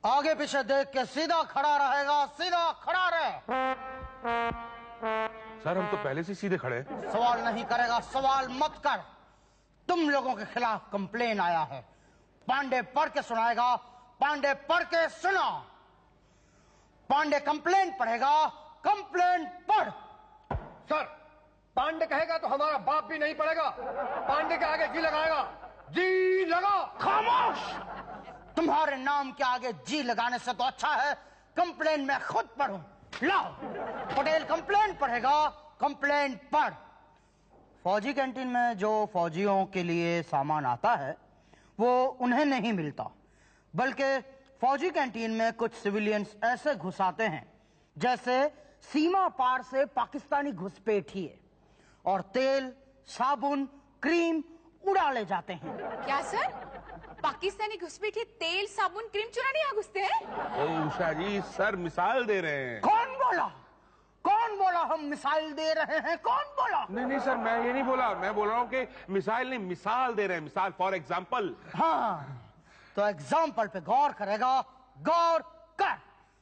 आगे पीछे देख के सीधा खड़ा रहेगा, सीधा खड़ा रहे। सर हम तो पहले से सीधे खड़े। सवाल नहीं करेगा, सवाल मत कर। तुम लोगों के खिलाफ कंप्लेन आया है। पांडे पढ़ के सुनाएगा, पांडे पढ़ के सुना। पांडे कंप्लेन पढ़ेगा, कंप्लेन पढ़। सर पांडे कहेगा तो हमारा बाप भी नहीं पड़ेगा। पांडे के आगे जी लगाएगा। जी लगा। खामोश। तुम्हारे नाम के आगे जी लगाने से तो अच्छा है कंप्लेन मैं खुद पढ़ूं। लाओ, पटेल कंप्लेन पढ़ेगा, कंप्लेन पढ़। फौजी कैंटीन में जो फौजियों के लिए सामान आता है वो उन्हें नहीं मिलता, बल्कि फौजी कैंटीन में कुछ सिविलियंस ऐसे घुसाते हैं जैसे सीमा पार से पाकिस्तानी घुसपैठिए, और तेल, साबुन, क्रीम उड़ा ले जाते हैं। क्या सर? पाकिस्तानी घुसपैठिए तेल, साबुन, क्रीम चुराने यहाँ घुसते हैं? ओ उषा जी, सर मिसाल दे रहे हैं। कौन बोला? कौन बोला हम मिसाइल दे रहे हैं? कौन बोला? नहीं सर, मैं ये नहीं बोला। मैं बोल रहा हूँ कि मिसाइल नहीं, मिसाल दे रहे हैं। मिसाल फॉर एग्जाम्पल। हाँ, तो एग्जाम्पल पे गौर करेगा, गौर कर।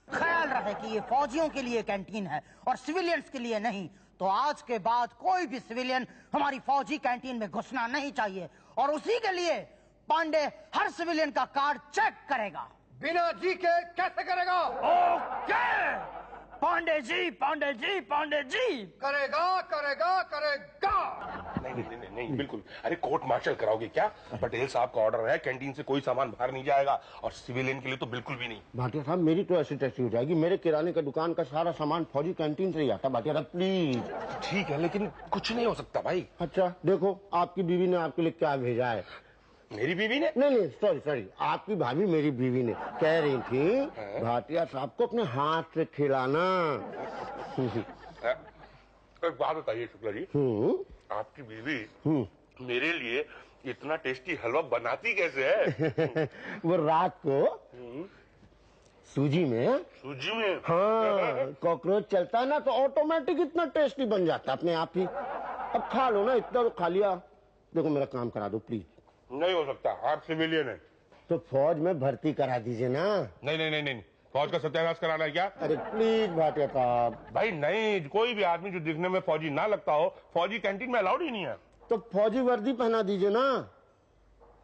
ख्याल रहे कि ये फौजियों के लिए कैंटीन है और सिविलियंस के लिए नहीं। तो आज के बाद कोई भी सिविलियन हमारी फौजी कैंटीन में घुसना नहीं चाहिए, और उसी के लिए पांडे हर सिविलियन का कार्ड चेक करेगा। बिना जी के कैसे करेगा? ओके, पांडे जी, पांडे जी, पांडे जी। करेगा करेगा करेगा। नहीं बिल्कुल। अरे कोर्ट मार्शल कराओगे क्या? पटेल साहब का ऑर्डर है, कैंटीन से कोई सामान बाहर नहीं जाएगा, और सिविलियन के लिए तो बिल्कुल भी नहीं। भाटिया साहब मेरी तो ऐसी तैसी हो जाएगी। मेरे किराने का दुकान का सारा सामान फौजी कैंटीन से ही आता। भाटिया साहब प्लीज। ठीक है, लेकिन कुछ नहीं हो सकता भाई। अच्छा देखो, आपकी बीवी ने आपके लिए क्या भेजा है। मेरी बीवी ने? नहीं सॉरी, आपकी भाभी मेरी बीवी ने कह रही थी भाटिया साहब को अपने हाथ से खिलाना। एक बात बताइए शुक्ला जी, आपकी बीवी मेरे लिए इतना टेस्टी हलवा बनाती कैसे है? वो रात को सूजी में हाँ कॉकरोच चलता है ना, तो ऑटोमेटिक इतना टेस्टी बन जाता है अपने आप ही। अब खा लो ना, इतना तो खा लिया। देखो मेरा काम करा दो प्लीज। नहीं हो सकता, आप सिविलियन है। तो फौज में भर्ती करा दीजिए ना। नहीं, फौज का सत्यानाश कराना है क्या? अरे प्लीज भाटिया साहब। भाई नहीं, कोई भी आदमी जो दिखने में फौजी ना लगता हो फौजी कैंटीन में अलाउड ही नहीं है। तो फौजी वर्दी पहना दीजिए ना।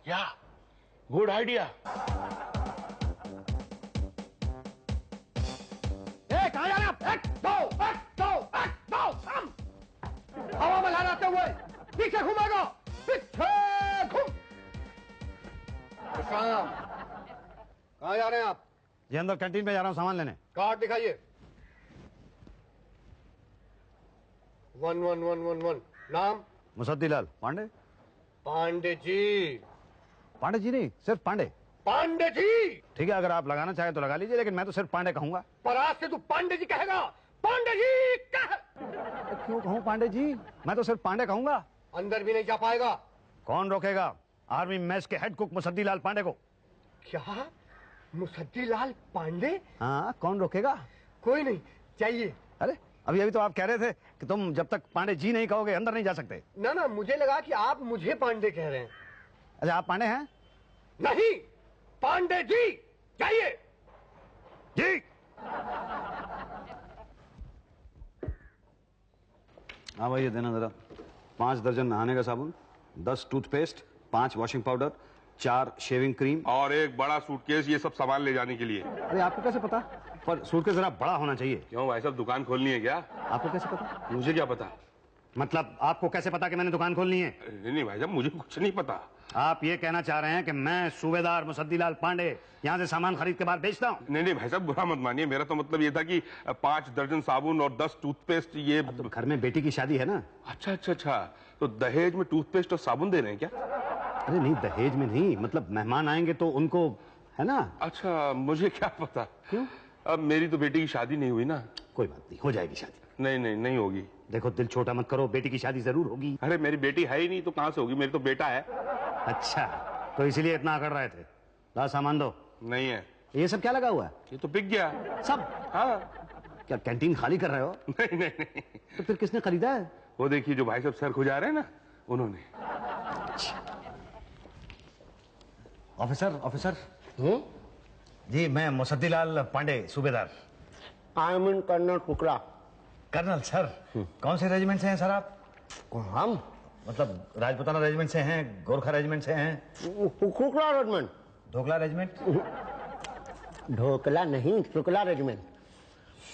क्या गुड आइडिया। कहाँ जा रहे आप? हवा में लहराते हुए पीछे घूमेगा, पीछे घूम। कहाँ जा रहे हैं आप? जी अंदर कैंटीन में जा रहा हूँ सामान लेने। कार्ड दिखाइए। 111111। नाम? मुसद्दीलाल पांडे। पांडे जी। पांडे जी नहीं, सिर्फ पांडे। पांडे जी। ठीक है, अगर आप लगाना चाहें तो लगा लीजिए, लेकिन मैं तो सिर्फ पांडे कहूंगा। पर आज से तू पांडे जी कहेगा। पांडे जी कह। क्यों कहूँ पांडे जी? मैं तो सिर्फ पांडे कहूंगा। अंदर भी नहीं जा पाएगा। कौन रोकेगा? आर्मी मेस के हेड कुक मुसद्दीलाल पांडे को। क्या? मुसद्दीलाल पांडे? हाँ, कौन रोकेगा? कोई नहीं चाहिए। अरे अभी तो आप कह रहे थे कि तुम जब तक पांडे जी नहीं कहोगे अंदर नहीं जा सकते। ना मुझे लगा कि आप मुझे पांडे कह रहे हैं। अच्छा, आप पांडे हैं? नहीं, पांडे जी चाहिए। जी। हाँ भाई, ये देना जरा। 5 दर्जन नहाने का साबुन, 10 toothpaste, 5 washing powder, 4 shaving cream और एक बड़ा सूटकेस, ये सब सामान ले जाने के लिए। अरे आपको कैसे पता? पर सूटकेस जरा बड़ा होना चाहिए। क्यों भाई साहब, दुकान खोलनी है क्या? आपको कैसे पता? मुझे क्या पता? मतलब आपको कैसे पता कि मैंने दुकान खोलनी है? नहीं भाई साहब, मुझे कुछ नहीं पता। आप ये कहना चाह रहे हैं कि मैं सूबेदार मुसद्दीलाल पांडे यहाँ से सामान खरीद के बाद बेचता हूँ? नहीं भाई साहब, बुरा मत मानिए। मेरा तो मतलब ये था कि 5 दर्जन साबुन और 10 टूथपेस्ट। ये तो घर में बेटी की शादी है ना। अच्छा, तो दहेज में टूथपेस्ट और साबुन दे रहे हैं क्या? अरे नहीं, दहेज में नहीं, मतलब मेहमान आएंगे तो उनको, है ना। अच्छा, मुझे क्या पता। क्यों? अब मेरी तो बेटी की शादी नहीं हुई ना। कोई बात नहीं, हो जाएगी शादी। नहीं होगी। देखो दिल छोटा मत करो, बेटी की शादी जरूर होगी। अरे मेरी बेटी है ही नहीं तो कहाँ से होगी? मेरी तो बेटा है। अच्छा, तो इसीलिए इतना अकड़ रहे थे। ला सामान दो। नहीं है। ये सब क्या लगा हुआ है? ये तो बिक गया सब। हाँ। क्या कैंटीन खाली कर रहे हो? नहीं। तो फिर किसने खरीदा है? वो देखिए, जो भाई साहब सर खुजा रहे हैं ना, उन्होंने। ऑफिसर, जी मैं मुसद्दीलाल पांडे सूबेदार। आई मीन कर्नल कुकरा। कर्नल सर, कौन से रेजिमेंट से हैं सर आप? हम मतलब राजपुताना रेजिमेंट से हैं, गोरखा रेजिमेंट से हैं? कुकरा रेजिमेंट। ढोकला रेजिमेंट? ढोकला नहीं, शुक्ला रेजिमेंट।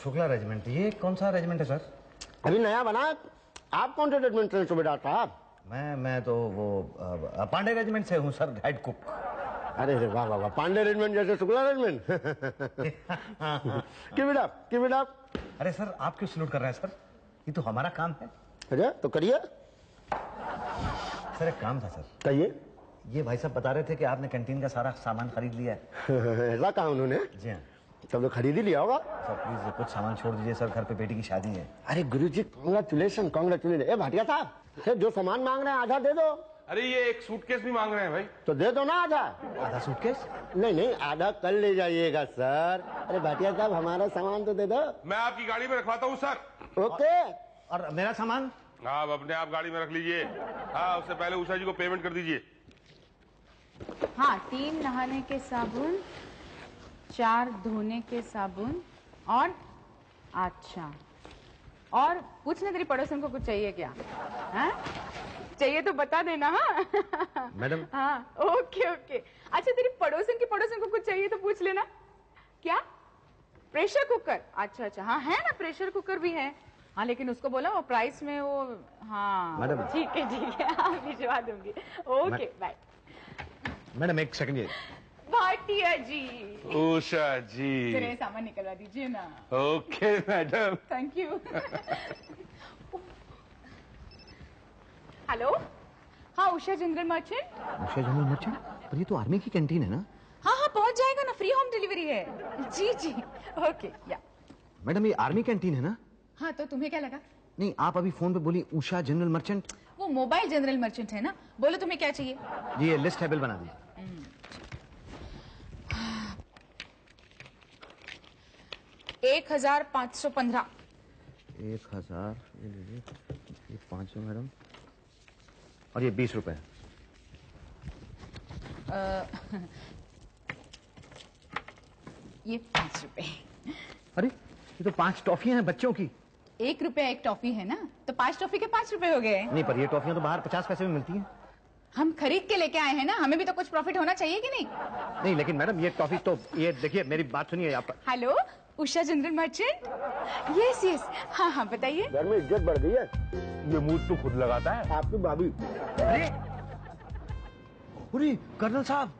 शुक्ला रेजिमेंट, ये कौन सा रेजिमेंट है सर? अभी नया बना है। आप कौन से रेजिमेंट से सूबेदार साहब? मैं तो वो पांडे रेजिमेंट से हूँ सर, हेड कुक। अरे वाह वाह वाह, पांडे रेजिमेंट जैसे Shukla regiment. Keep it up. अरे सर आप क्यों सल्यूट कर रहे हैं सर? ये तो हमारा काम है। अरे तो करिए। सर एक काम था सर। कहिए। ये भाई साहब बता रहे थे कि आपने कैंटीन का सारा सामान खरीद लिया है। ऐसा कहा उन्होंने? जी हाँ तब तो खरीद ही लिया होगा। सर, प्लीज कुछ सामान छोड़ दीजिए सर, घर पे बेटी की शादी है। अरे गुरुजी कांग्रेचुलेशन। ए भाटिया साहब, जो सामान मांग रहे हैं आधा दे दो। अरे ये एक सूटकेस भी मांग रहे हैं भाई। तो दे दो ना आधा। आधा सूटकेस? नहीं, आधा कल ले जाइएगा सर। अरे भाटिया साहब, हमारा सामान तो दे दो। मैं आपकी गाड़ी में रखवाता हूँ सर। ओके। और मेरा सामान? आप अपने आप गाड़ी में रख लीजिए। हाँ, उससे पहले उषा जी को पेमेंट कर दीजिए। हाँ, 3 नहाने के साबुन, 4 धोने के साबुन और अच्छा, और पूछना तेरी पड़ोसन को कुछ चाहिए क्या? हाँ? चाहिए तो बता देना। हाँ मैडम। हाँ ओके। अच्छा तेरी पड़ोसन को कुछ चाहिए तो पूछ लेना। क्या? Pressure cooker? अच्छा हाँ है ना, प्रेशर कुकर भी है। हाँ लेकिन उसको बोला वो प्राइस में वो। हाँ मैडम। ठीक है हाँ भिजवा दूंगी। Okay bye. मैडम एक सेकंड, ये भाटिया जी। उषा जी। तेरे सामान निकलवा दीजिए ना। Okay madam. Thank you. Hello, हाँ Usha general merchant. Usha general merchant? पर ये तो आर्मी की कैंटीन है ना? हाँ पहुंच जाएगा ना, फ्री होम डिलीवरी है। जी ओके या। मैडम ये आर्मी कैंटीन है ना? हाँ तो तुम्हें क्या लगा? नहीं, आप अभी फोन पे बोली उषा जनरल मर्चेंट। वो मोबाइल जनरल मर्चेंट है ना। बोलो तुम्हें क्या चाहिए? जी ये लिस्ट है, बिल बना दीजिए। 1515। 1000, ये लीजिए, ये 500 मैडम, और ये 20 रुपए। ये 5 रुपए। अरे ये तो 5 टॉफियां हैं बच्चों की। 1 रुपया एक टॉफी है ना, तो 5 टॉफी के 5 रुपए हो गए। नहीं, पर ये टॉफियां तो बाहर 50 पैसे में मिलती हैं। हम खरीद के लेके आए हैं ना, हमें भी तो कुछ प्रॉफिट होना चाहिए कि नहीं? नहीं लेकिन मैडम ये टॉफी तो, ये देखिए मेरी बात सुनिए आप। Hello Usha general merchant. Yes हाँ बताइए। घर में इज्जत बढ़ गई है। ये मूड तो खुद लगाता है। आपकी भाभी। अरे कर्नल साहब,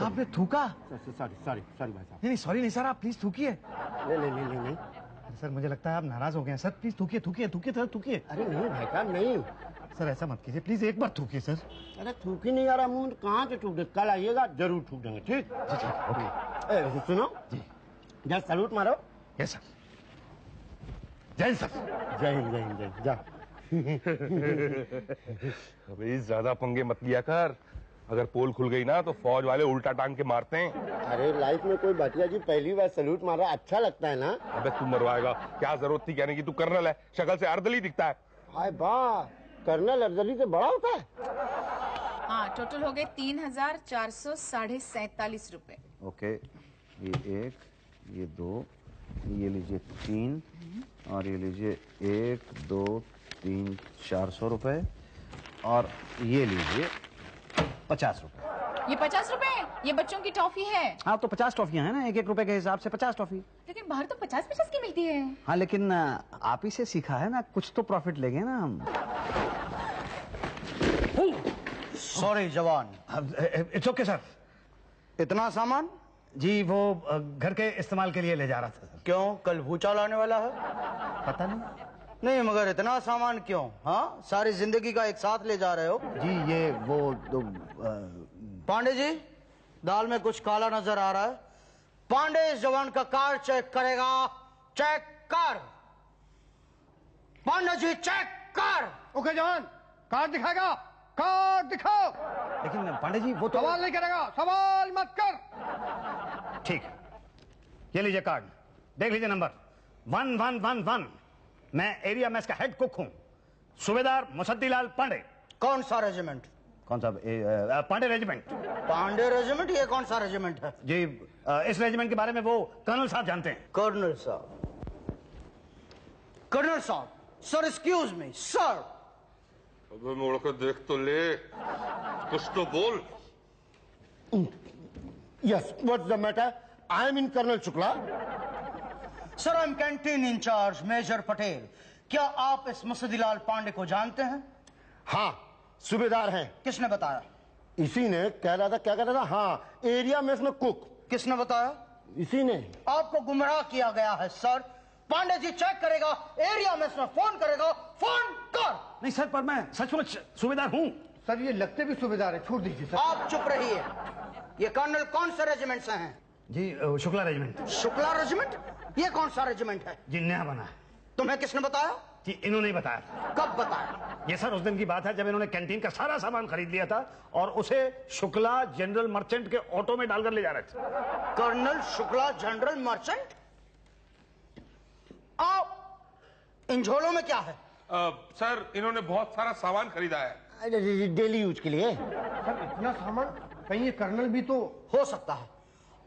आपने थूका? सॉरी भाई साहब। नहीं सॉरी नहीं सर, आप प्लीज थूकिए। नहीं। सर मुझे लगता है आप नाराज हो गए हैं सर, प्लीज थूकिए सर, थूकिए। अरे नहीं भाई साहब, नहीं। सर ऐसा मत कीजिए, प्लीज एक बार थूकिए सर। अरे थूक ही नहीं आ रहा मुंह, कहाँ से थूक दे? कल आइएगा, जरूर थूक देंगे। ठीक जी ओके। सुनो जी जस्ट सैल्यूट मारो। Yes sir. जय सर। जय हिंद जा। अबे ज्यादा पंगे मत लिया कर। अगर पोल खुल गई ना तो फौज वाले उल्टा टांग के मारते हैं। अरे लाइफ में कोई भाटिया जी पहली बार सैल्यूट मारा, अच्छा लगता है ना। अबे तू मरवाएगा, क्या जरूरत थी कहने की? तू कर्नल है, शक्ल से अर्दली दिखता है। हाय वाह, कर्नल अर्दली से बड़ा होता है। हाँ टोटल हो गए 3447 रुपए। ओके, ये 1, ये 2, ये लीजिए 3, और ये लीजिए 1, 2, 3, 400 रुपए, और ये लीजिए 50 रुपए। ये 50 रुपए? ये बच्चों की टॉफी है। हाँ तो 50 टॉफियां हैं ना, 1-1 रुपए के हिसाब से 50 टॉफी। लेकिन बाहर तो 50 की मिलती है। हाँ लेकिन आप ही से सीखा है ना, कुछ तो प्रॉफिट लेंगे ना हम। सॉरी जवान। It's okay sir. इतना सामान? जी वो घर के इस्तेमाल के लिए ले जा रहा था सर। क्यों, कल भूचाल आने वाला है? पता नहीं। नहीं मगर इतना सामान क्यों? हाँ सारी जिंदगी का एक साथ ले जा रहे हो। जी ये वो पांडे जी, दाल में कुछ काला नजर आ रहा है। पांडे इस जवान का कार्ड चेक करेगा। चेक कर पांडे जी, चेक कर। ओके जवान, कार्ड दिखाएगा? कार्ड दिखाओ। लेकिन पांडे जी वो तो सवाल नहीं करेगा, सवाल मत कर। ठीक, ये लीजिए कार्ड, देख लीजिए नंबर 1111। मैं एरिया में इसका हेड कुक हूं, सूबेदार मुसद्दीलाल पांडे। कौन सा रेजिमेंट? कौन सा पांडे रेजिमेंट। पांडे रेजिमेंट? ये कौन सा रेजिमेंट है? जी इस रेजिमेंट के बारे में वो कर्नल साहब जानते हैं। कर्नल साहब, कर्नल साहब, सर एक्सक्यूज मी सर। अबे मुड़ के देख तो ले, कुछ तो बोल। Yes, what's the matter? I am in colonel Shukla. Sir I am canteen in charge major Patel. क्या आप इस मुसद्दीलाल पांडे को जानते हैं? हाँ, सूबेदार हैं। किसने बताया? इसी ने कह रहा था, क्या कह रहा था? हाँ, एरिया में इसमें कुक। किसने बताया? इसी ने। आपको गुमराह किया गया है सर। पांडे जी चेक करेगा, एरिया में इसमें फोन करेगा, फोन कर। नहीं सर, पर मैं सचमुच सूबेदार हूँ। सर ये लगते भी सूबेदार है, छोड़ दीजिए सर। आप चुप रहिए। ये कर्नल कौन से रेजिमेंट से हैं? जी शुक्ला रेजिमेंट। शुक्ला रेजिमेंट? ये कौन सा रेजिमेंट है? जी नया बना है। तुम्हें किसने बताया? जी इन्होंने ही बताया था। कब बताया? ये सर उस दिन की बात है जब इन्होंने कैंटीन का सारा सामान खरीद लिया था और उसे शुक्ला जनरल मर्चेंट के ऑटो में डालकर ले जा रहे थे। Colonel Shukla general merchant? आप इन झोलों में क्या है? सर इन्होंने बहुत सारा सामान खरीदा है डेली यूज के लिए। सर इतना सामान, कहीं ये कर्नल भी तो हो सकता है।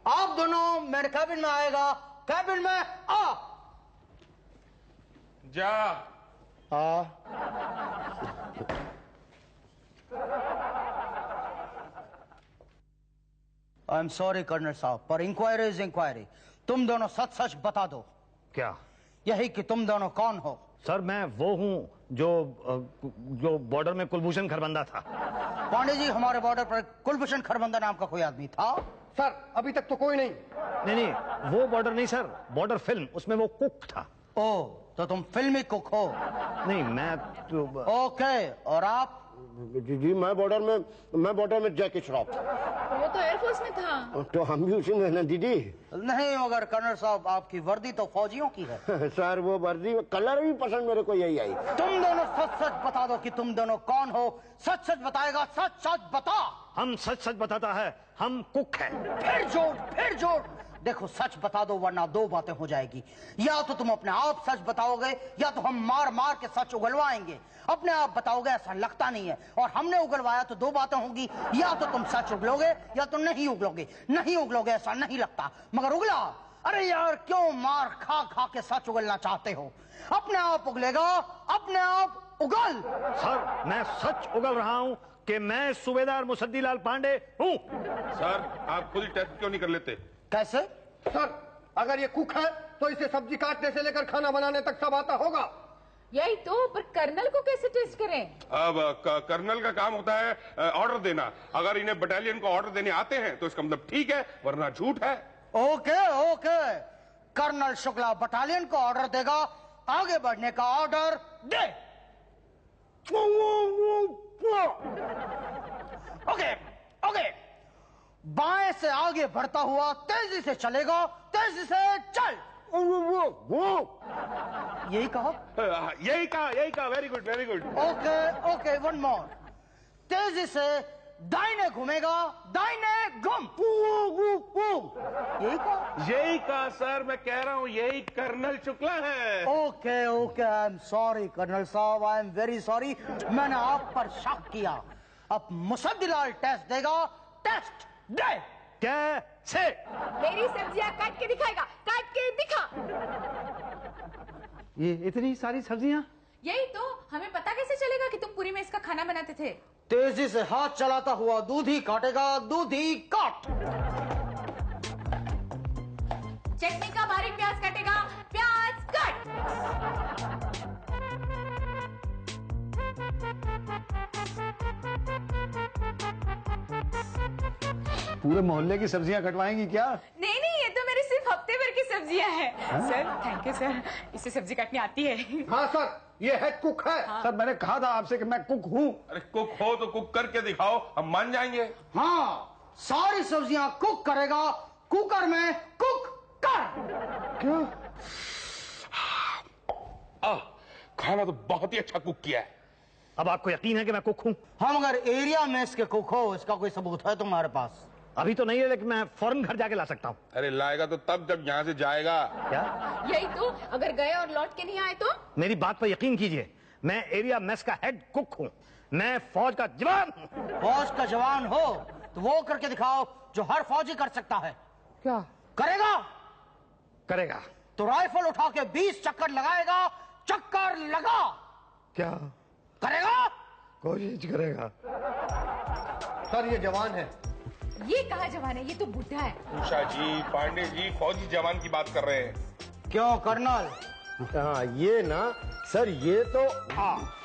आप दोनों मेरे कैबिन में आएगा। कैबिन में आ। जा। आई एम सॉरी कर्नल साहब, पर इंक्वायरी इज इंक्वायरी। तुम दोनों सच सच बता दो। क्या? यही कि तुम दोनों कौन हो? सर मैं वो हूँ जो बॉर्डर में कुलभूषण खरबंदा था। पांडे जी, हमारे बॉर्डर पर कुलभूषण खरबंदा नाम का कोई आदमी था? सर अभी तक तो कोई नहीं। नहीं वो बॉर्डर नहीं सर, बॉर्डर फिल्म, उसमें वो कुक था। ओ, तो तुम फिल्मी कुक हो? नहीं मैं तो ओके, और आप? जी मैं बॉर्डर में जैकी श्रॉफ। वो तो एयरफोर्स में था। तो हम भी उसी में ना दीदी। नहीं, मगर कर्नल साहब आपकी वर्दी तो फौजियों की है। सर वो वर्दी कलर भी पसंद मेरे को यही आई। तुम दोनों सच सच बता दो कि तुम दोनों कौन हो। सच सच बताएगा, सच सच बता। हम सच सच बताता है, हम कुक हैं। फिर जोड़। देखो सच बता दो वरना दो बातें हो जाएगी। या तो तुम अपने आप सच बताओगे या तो हम मार मार के सच उगलवाएंगे। अपने आप बताओगे ऐसा लगता नहीं है, और हमने उगलवाया तो दो बातें होंगी। या तो तुम सच उगलोगे या तो नहीं उगलोगे। नहीं उगलोगे ऐसा नहीं लगता, मगर उगला। अरे यार, क्यों मार खा खा के सच उगलना चाहते हो? अपने आप उगलेगा, अपने आप उगल। सर मैं सच उगल रहा हूँ कि मैं सूबेदार मुसद्दीलाल पांडे हूँ। सर आप खुद ही टेस्ट क्यों नहीं कर लेते? कैसे? सर अगर ये कुक है तो इसे सब्जी काटने से लेकर खाना बनाने तक सब आता होगा। यही तो, पर कर्नल को कैसे टेस्ट करें? अब कर्नल का काम होता है ऑर्डर देना। अगर इन्हें बटालियन को ऑर्डर देने आते हैं तो इसका मतलब ठीक है, वरना झूठ है। ओके, कर्नल शुक्ला बटालियन को ऑर्डर देगा, आगे बढ़ने का ऑर्डर दे। ओके, बाएं से आगे बढ़ता हुआ तेजी से चलेगा, तेजी से चल। यही कहा? Very good. Okay, one more. तेजी से दाहिने घूमेगा, दाहिने घूम। यही कहा सर, मैं कह रहा हूँ यही कर्नल शुक्ला है। Okay, I am sorry colonel साहब, आई एम वेरी सॉरी। मैंने आप पर शक किया। अब मुसद्दीलाल टेस्ट देगा, टेस्ट दे। कैसे? मेरी सब्जियां काट के दिखाएगा, काट के दिखा। ये इतनी सारी सब्जियां? यही तो, हमें पता कैसे चलेगा कि तुम पूरी में इसका खाना बनाते थे? तेजी से हाथ चलाता हुआ दूधी काटेगा, दूधी काट। चटनी का बारीक प्याज काटेगा, प्याज काट। पूरे मोहल्ले की सब्जियां कटवाएंगी क्या? नहीं, ये तो मेरी सिर्फ हफ्ते भर की सब्जियां हैं। सर थैंक यू सर, इसे सब्जी काटनी आती है। हाँ सर, ये हेड कुक है। सर मैंने कहा था आपसे कि मैं कुक हूँ। अरे कुक हो तो कुक करके दिखाओ, हम मान जाएंगे। हाँ, सारी सब्जियां कुक करेगा, कुकर में कुक कर। क्यों? खाना तो बहुत ही अच्छा कुक किया है। अब आपको यकीन है कि मैं कुक हूँ? हम अगर एरिया में इसके कुक हो, इसका कोई सबूत है तुम्हारे पास? अभी तो नहीं है, लेकिन मैं फौरन घर जाके ला सकता हूँ। अरे लाएगा तो तब जब यहाँ से जाएगा। क्या? यही तो, अगर गए और लौट के नहीं आए तो? मेरी बात पर यकीन कीजिए, मैं एरिया मेस का हेड कुक हूँ। मैं फौज का जवान। फौज का जवान हो तो वो करके दिखाओ जो हर फौजी कर सकता है। क्या करेगा? करेगा? तो राइफल उठा के 20 चक्कर लगाएगा। चक्कर लगा। क्या करेगा? कोशिश करेगा। सर ये जवान है। ये कहाँ जवान है, ये तो बुढ़ा है। उषा जी, पांडे जी फौजी जवान की बात कर रहे हैं। क्यों कर्नल? हाँ ये ना सर, ये तो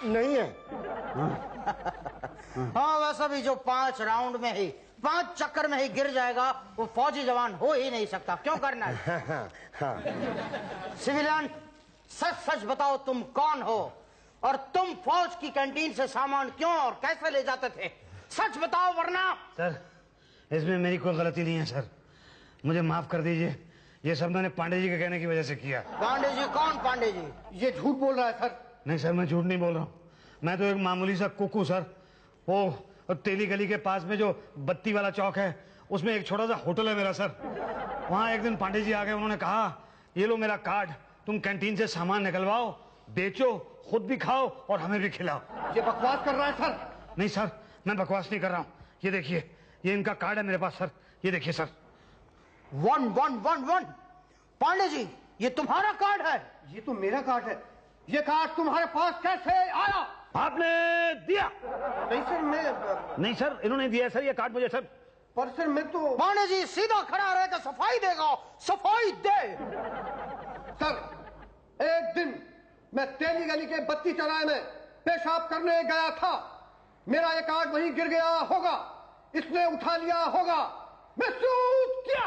नहीं है। हाँ वैसा भी जो 5 राउंड में ही 5 चक्कर में ही गिर जाएगा वो फौजी जवान हो ही नहीं सकता। क्यों कर्नल? सिविलियन सच सच बताओ तुम कौन हो और तुम फौज की कैंटीन से सामान क्यों और कैसे ले जाते थे? सच बताओ वरना। सर इसमें मेरी कोई गलती नहीं है सर, मुझे माफ कर दीजिए। ये सब मैंने पांडे जी के कहने की वजह से किया। पांडे जी? कौन पांडे जी? ये झूठ बोल रहा है सर। नहीं सर, मैं झूठ नहीं बोल रहा हूँ। मैं तो एक मामूली सा कुकू सर। वो तेली गली के पास में जो बत्ती वाला चौक है उसमें एक छोटा सा होटल है मेरा सर। वहाँ एक दिन पांडे जी आ गए, उन्होंने कहा ये लो मेरा कार्ड, तुम कैंटीन से सामान निकलवाओ, बेचो, खुद भी खाओ और हमें भी खिलाओ। ये बकवास कर रहा है सर। नहीं सर, मैं बकवास नहीं कर रहा हूँ। ये देखिए, ये इनका कार्ड है मेरे पास सर, ये देखिए सर। 1111। पांडे जी ये तुम्हारा कार्ड है? ये तो मेरा कार्ड है। ये कार्ड तुम्हारे पास कैसे आया? आपने दिया? नहीं सर, मैं नहीं सर, इन्होंने दिया सर ये कार्ड मुझे सर। पर सर मैं तो पांडे जी सीधा खड़ा रहे तो सफाई देगा। सफाई दे। सर एक दिन मैं तेली गली के बत्ती चौराहे में पेशाब करने गया था। मेरा ये कार्ड वहीं गिर गया होगा, इसने उठा लिया होगा। मैं सूट किया।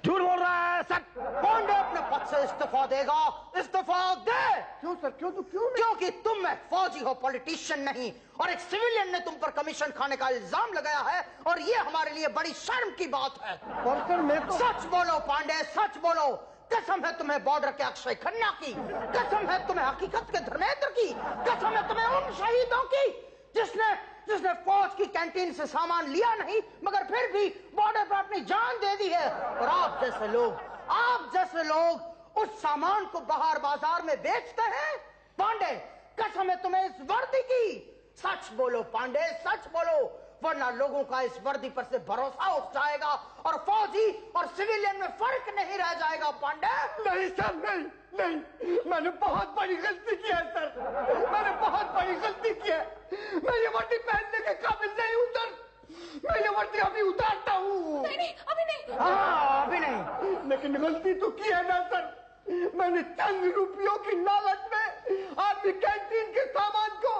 झूठ बोल रहा है सर। पांडे अपने पद से इस्तीफा देगा। इस्तीफा दे। क्यों सर? क्यों? तो क्यों नहीं? क्योंकि तुम एक फौजी हो, पॉलिटिशियन नहीं। और एक सिविलियन ने तुम पर कमीशन खाने का इल्जाम लगाया है और ये हमारे लिए बड़ी शर्म की बात है। पर सर मैं तो सच बोलो पांडे, सच बोलो। कसम है तुम्हें बॉर्डर के अक्षय खन्ना की, कसम है तुम्हें हकीकत के धर्मेंद्र की, कसम है तुम्हें उन शहीदों की जिसने फौज की कैंटीन से सामान लिया नहीं मगर फिर भी बॉर्डर पर अपनी जान दे दी है। और आप जैसे लोग उस सामान को बाहर बाजार में बेचते हैं। पांडे कसम है तुम्हें इस वर्दी की। सच बोलो पांडे, सच बोलो, वरना लोगों का इस वर्दी पर से भरोसा उठ जाएगा और फौजी और सिविलियन में फर्क नहीं रह जाएगा। पांडे नहीं सर, नहीं, मैंने बहुत बड़ी गलती की है सर। मैंने बहुत बड़ी गलती की है। मैं ये वर्दी पहनने के काबिल नहीं हूँ सर। मैं ये वर्दी अभी उतारता हूँ। नहीं, अभी नहीं। हाँ अभी नहीं। लेकिन गलती तो की है ना सर। मैंने चंद रुपयों की लालच में आपकी कैंटीन के सामान को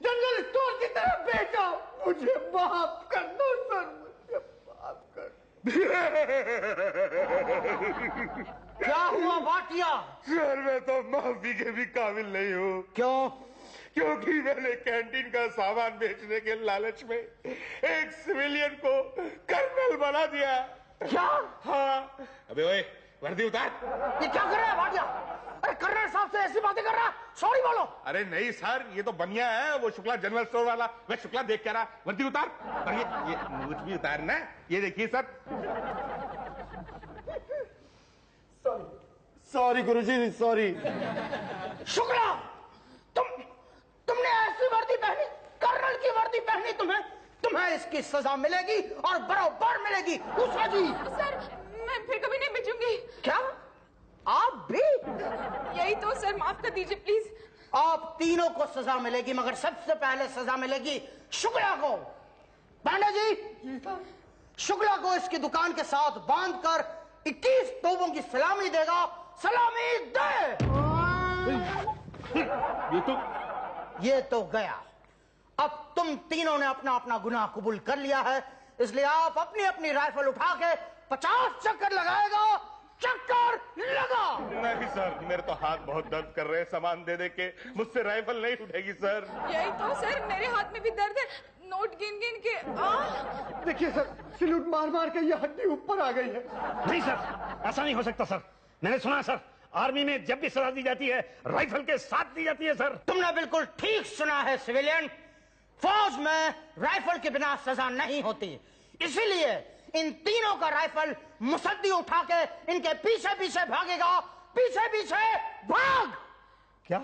जनरल स्टोर की तरफ बेचा। मुझे माफ कर दो सर, मुझे माफ कर क्या हुआ भाटिया? सर मैं तो माफी के भी काबिल नहीं हूँ। क्यों? क्योंकि मैंने कैंटीन का सामान बेचने के लालच में एक सिविलियन को कर्नल बना दिया। क्या? हाँ। अबे ओए वर्दी उतार। ये क्या कर रहा है भाटिया? अरे कर्नल साहब से ऐसी बातें कर रहा है? सॉरी बोलो। अरे नहीं सर, ये तो बनिया है, वो शुक्ला जनरल स्टोर वाला। मैं शुक्ला देख के रहा। वर्दी उतार और ये मुझ भी उतारना। ये देखिए सर। सॉरी गुरुजी, सॉरी। शुक्ला तुमने ऐसी वर्दी पहनी, कर्नल की वर्दी पहनी, तुम्हें इसकी सजा मिलेगी और बराबर मिलेगी। उषा जी सर मैं फिर कभी नहीं बेचूंगी। क्या आप भी? यही तो सर, माफ कर दीजिए प्लीज। आप तीनों को सजा मिलेगी मगर सबसे पहले सजा मिलेगी शुक्ला को। पांडे जी शुक्ला को इसकी दुकान के साथ बांधकर 21 तोपों की सलामी देगा। सलामी दे। ये तो गया। अब तुम तीनों ने अपना अपना गुनाह कबूल कर लिया है, इसलिए आप अपनी अपनी राइफल उठा के 50 चक्कर लगाएगा। चक्कर लगा। नहीं सर, मेरे तो हाथ बहुत दर्द कर रहे हैं सामान दे दे के। मुझसे राइफल नहीं उठेगी सर। यही तो सर, मेरे हाथ में भी दर्द है। नोट गिन गिन के देखिए सर, सैल्यूट मार मार के ये हड्डी ऊपर आ गई है। नहीं सर, ऐसा नहीं हो सकता सर। मैंने सुना सर, आर्मी में जब भी सजा दी जाती है राइफल के साथ दी जाती है सर। तुमने बिल्कुल ठीक सुना है सिविलियन। फौज में राइफल के बिना सजा नहीं होती, इसीलिए इन तीनों का राइफल मुसद्दी उठा के इनके पीछे पीछे भागेगा। पीछे पीछे भाग। क्या?